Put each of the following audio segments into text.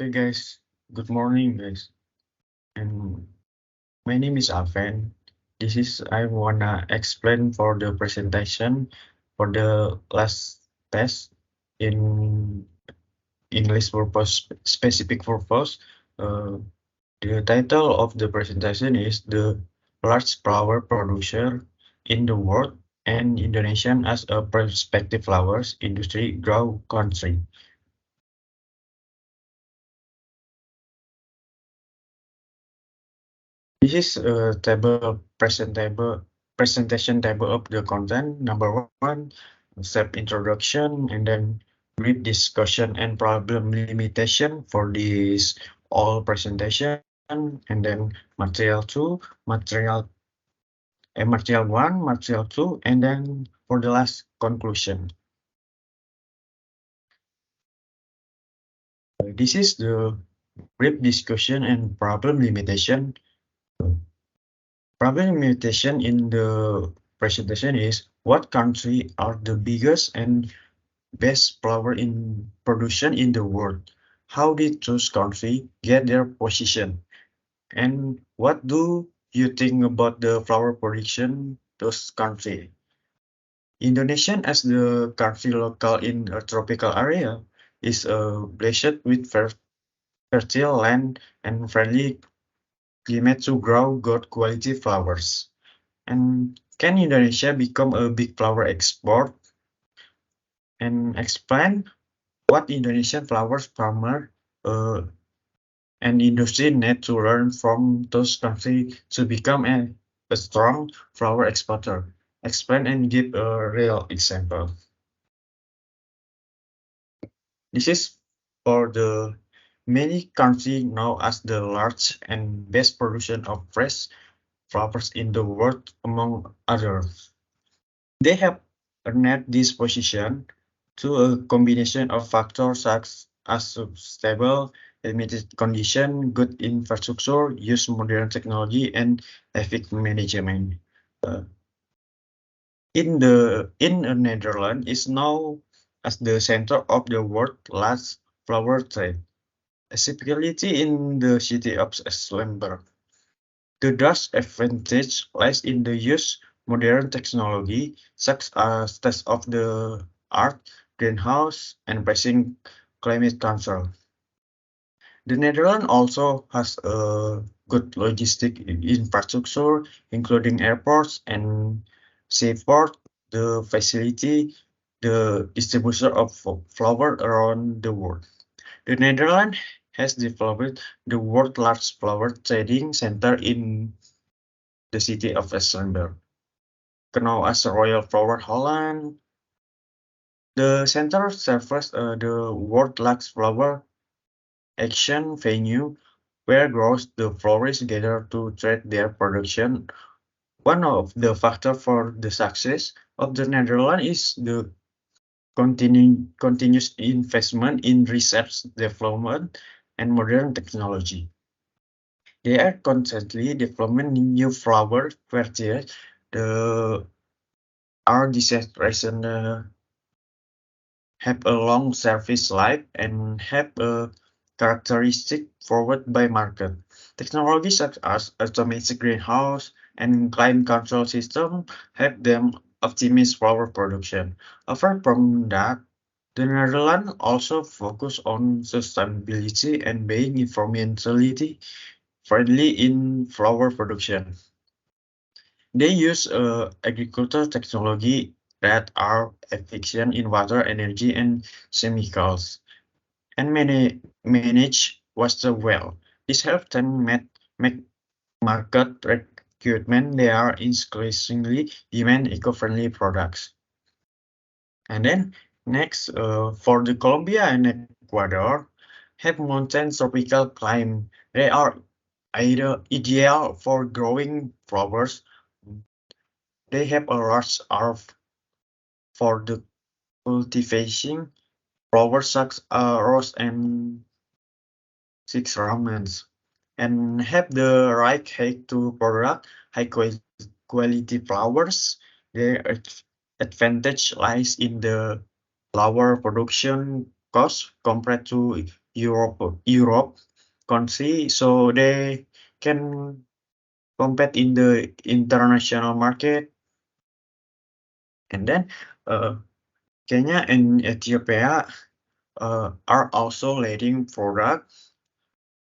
Okay, guys. Good morning, guys. And my name is Aven. This is I wanna explain for the presentation for the last test in English purpose specific purpose. Uh, the title of the presentation is the large flower producer in the world and Indonesia as a prospective flowers industry grow country. This is a presentation table of the content. Number one, self introduction, and then brief discussion and problem limitation for this all presentation, and then material two, material one, material two, and then for the last conclusion. This is the brief discussion and problem limitation. Problem limitation in the presentation is what country are the biggest and best flower in production in the world? How did those country get their position? And what do you think about the flower production those country? Indonesia as the country local in a tropical area is blessed with fertile land and friendly climate to grow good quality flowers. And can Indonesia become a big flower export? And explain what Indonesian flowers farmer uh, and industry need to learn from those countries to become a strong flower exporter. Explain and give a real example. This is for the many countries now as the large and best production of fresh flowers in the world among others. They have earned this position through a combination of factors such as stable, limited condition, good infrastructure, use modern technology, and effective management. Uh, in the Netherlands is now as the center of the world's largest flower trade, specifically in the city of Slemberg. The Dutch advantage lies in the use modern technology such as state-of-the-art greenhouse and pressing climate control. The Netherlands also has a good logistic infrastructure, including airports and seaport, the facility, the distribution of flower around the world. The Netherlands has developed the world's largest flower trading center in the city of Essenberg. Known as Royal Flower Holland, the center serves the world's largest flower action venue where growers the florists gather to trade their production. One of the factors for the success of the Netherlands is the continuous investment in research, development, and modern technology. They are constantly developing new flower varieties. The our dissertation have a long service life and have a characteristic forward by market. Technologies such as automated greenhouse and climate control system help them optimize flower production. Apart from that, the Netherlands also focus on sustainability and being environmentally friendly in flower production. They use agricultural technology that are efficient in water, energy, and chemicals, and manage water well. This helps them make market recruitment. They are increasingly demand eco-friendly products. And then next, for the Colombia and Ecuador, have mountain tropical climate. They are either ideal for growing flowers. They have a large area for the cultivation flowers such as rose and six ramens, and have the right height to product high quality flowers. Their advantage lies in the lower production cost compared to Europe country, so they can compete in the international market. And then uh, Kenya and Ethiopia are also leading product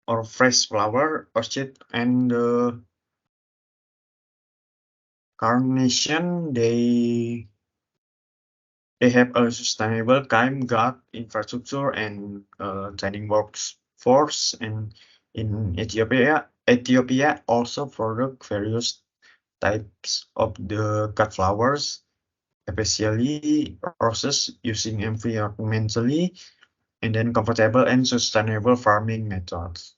or fresh flower, orchid, and carnation. They have a sustainable climate guard infrastructure and training workforce. And in Ethiopia also produce various types of the cut flowers, especially roses, using environmentally and then comfortable and sustainable farming methods.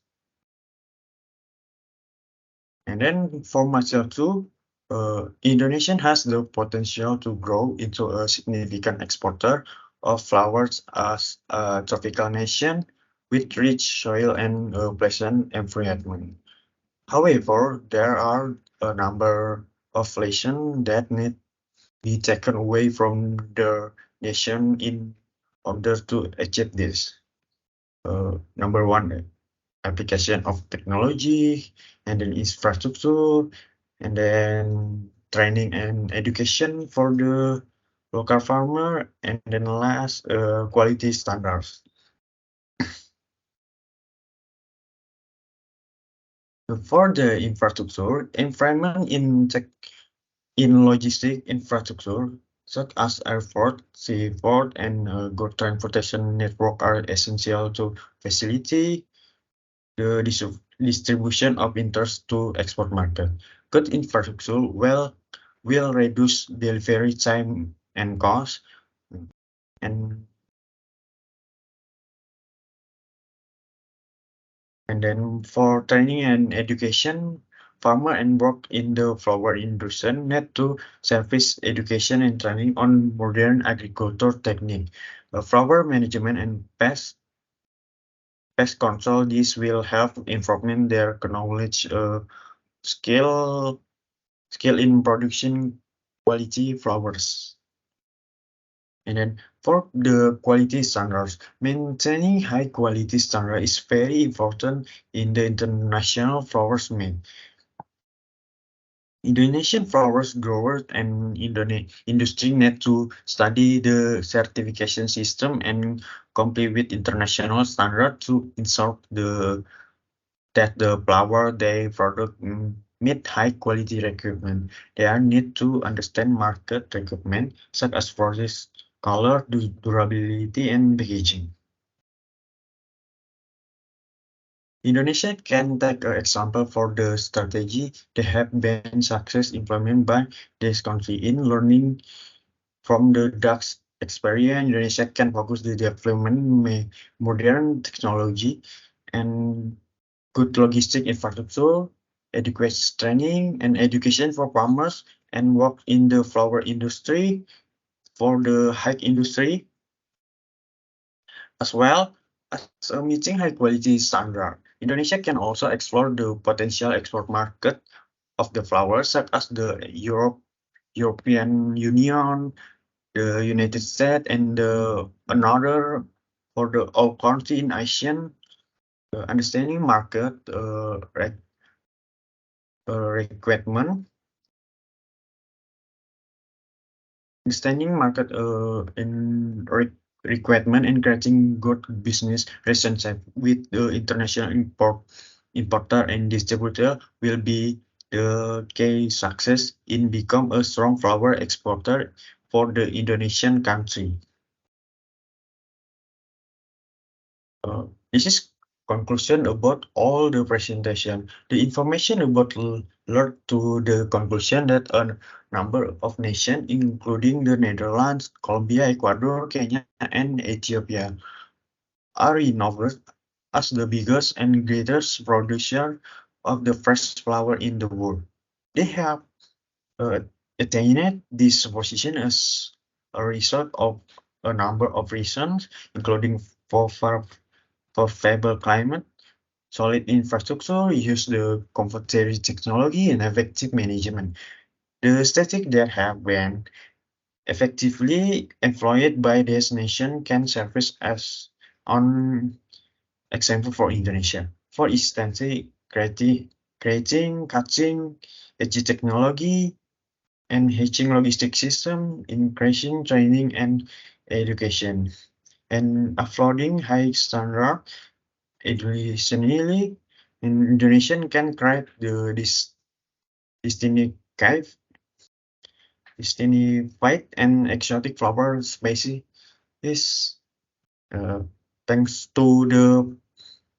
And then for myself too, Indonesia has the potential to grow into a significant exporter of flowers as a tropical nation with rich soil and a pleasant environment. However, there are a number of lessons that need be taken away from the nation in order to achieve this. Number one, application of technology, and then infrastructure, and then training and education for the local farmer, and then last, quality standards. For the infrastructure, environment in logistic infrastructure, such as airport, seaport, and good transportation network are essential to facilitate the distribution of interest to export market. Good infrastructure will reduce delivery time and cost, and then for training and education, farmer and work in the flower industry need to service education and training on modern agriculture technique, flower management and pest control. This will help improvement their knowledge, skill in production quality flowers. And then for the quality standards, maintaining high quality standard is very important in the international flowers made. Indonesian flowers growers and industry need to study the certification system and comply with international standards to ensure that the flower they product meet high quality requirement. They are need to understand market requirement such as process, color, durability, and packaging. Indonesia can take an example for the strategy that have been success implemented by this country in learning from the Dutch experience. Indonesia can focus the development modern technology and good logistic infrastructure, adequate training and education for farmers, and work in the flower industry for the high industry, as well as meeting high quality standard. Indonesia can also explore the potential export market of the flowers, such as the European Union, the United States, and another for the all country in Asia. Understanding market requirement, understanding market in requirement, and creating good business relationship with the international importer and distributor will be the key success in become a strong flower exporter for the Indonesian country. This is conclusion about all the presentation. The information about led to the conclusion that a number of nations, including the Netherlands, Colombia, Ecuador, Kenya, and Ethiopia, are renowned as the biggest and greatest producer of the fresh flower in the world. They have uh, attained this position as a result of a number of reasons, including for favorable climate, solid infrastructure, use the contemporary technology, and effective management. The statistics that have been effectively employed by this nation can serve as on example for Indonesia. For instance, creating, catching, edge technology, and hatching logistic system, increasing training and education, and uploading high standard. Additionally, Indonesian can create this Destiny Cave, Destiny White, and exotic flower species uh, thanks to the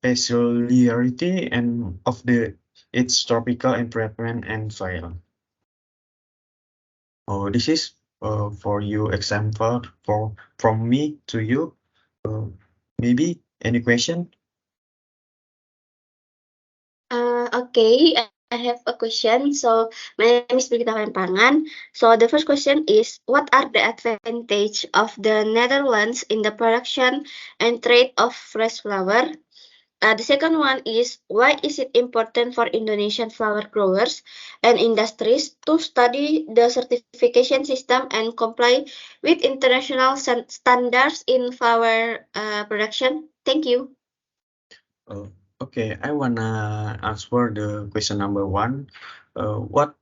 peculiarity and of its tropical environment and soil. Oh, this is for you example from me to you. Uh, Maybe any question? Okay, I have a question. So my name is Brigita Wempangan. So the first question is, what are the advantage of the Netherlands in the production and trade of fresh flower? The second one is, why is it important for Indonesian flower growers and industries to study the certification system and comply with international standards in flower production? Thank you. Uh, okay, I wanna answer the question number one. What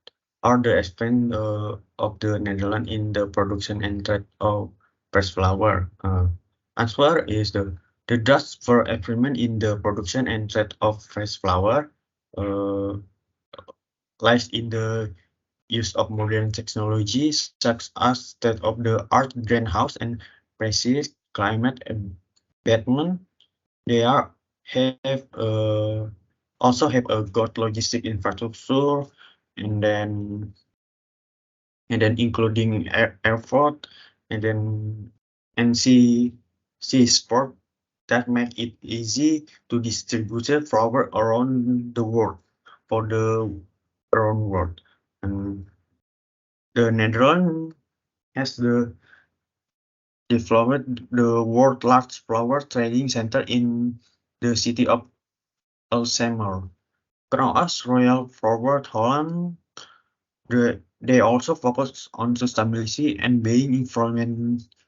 are the aspects of the Netherlands in the production and trade of fresh flower? Answer is the dust for agreement in the production and trade of fresh flower uh, lies in the use of modern technologies such as state-of-the-art greenhouse and precise climate abatement. They have also have a good logistic infrastructure, and then including airport, and then sea sport that make it easy to distribute it flower around the world for the around world. And the Netherlands has developed the world largest flower trading center in the city of Alzheimer. Cross Royal Forward Holland, they also focus on sustainability and being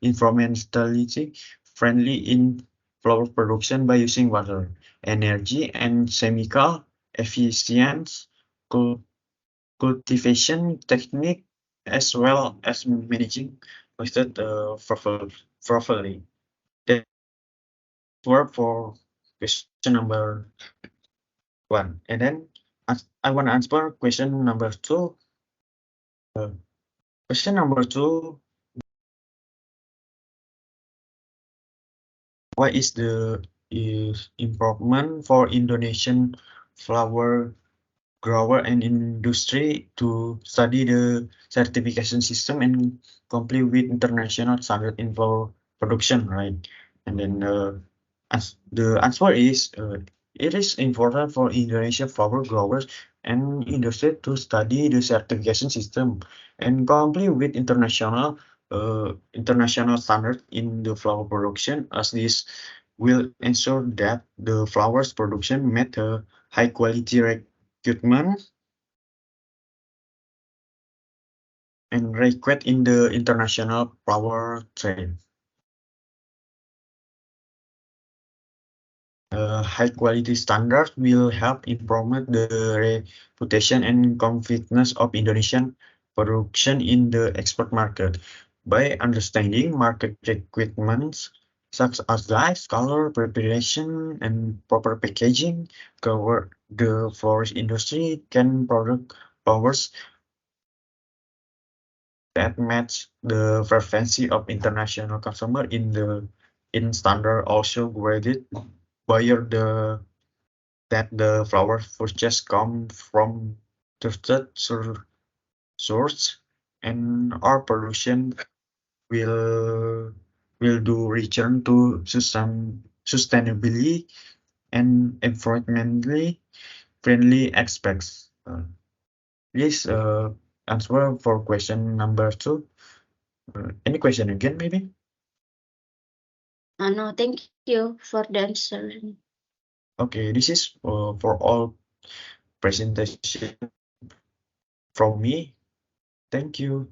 environmentally friendly in flower production by using water, energy, and chemical efficient cultivation technique, as well as managing wasted properly. That's were for question number one. And then I want to answer question number two. Uh, Question number two, what is the improvement for Indonesian flower grower and industry to study the certification system and comply with international standard in flower production, right? And then as the answer is it is important for Indonesian flower growers and industry to study the certification system and comply with international standard in the flower production, as this will ensure that the flowers production met a high quality recruitment and request in the international flower trade. High quality standards will help improve the reputation and confidence of Indonesian production in the export market. By understanding market requirements such as size, color, preparation, and proper packaging, the florist industry can produce flowers that match the preference of international consumer in standard, also graded where that the flower purchase come from trusted source, and our production will do return to sustainability and environmentally friendly aspects. Please answer for question number two. Any question again, maybe? No, thank you for the answer. Okay, this is for all presentation from me. Thank you.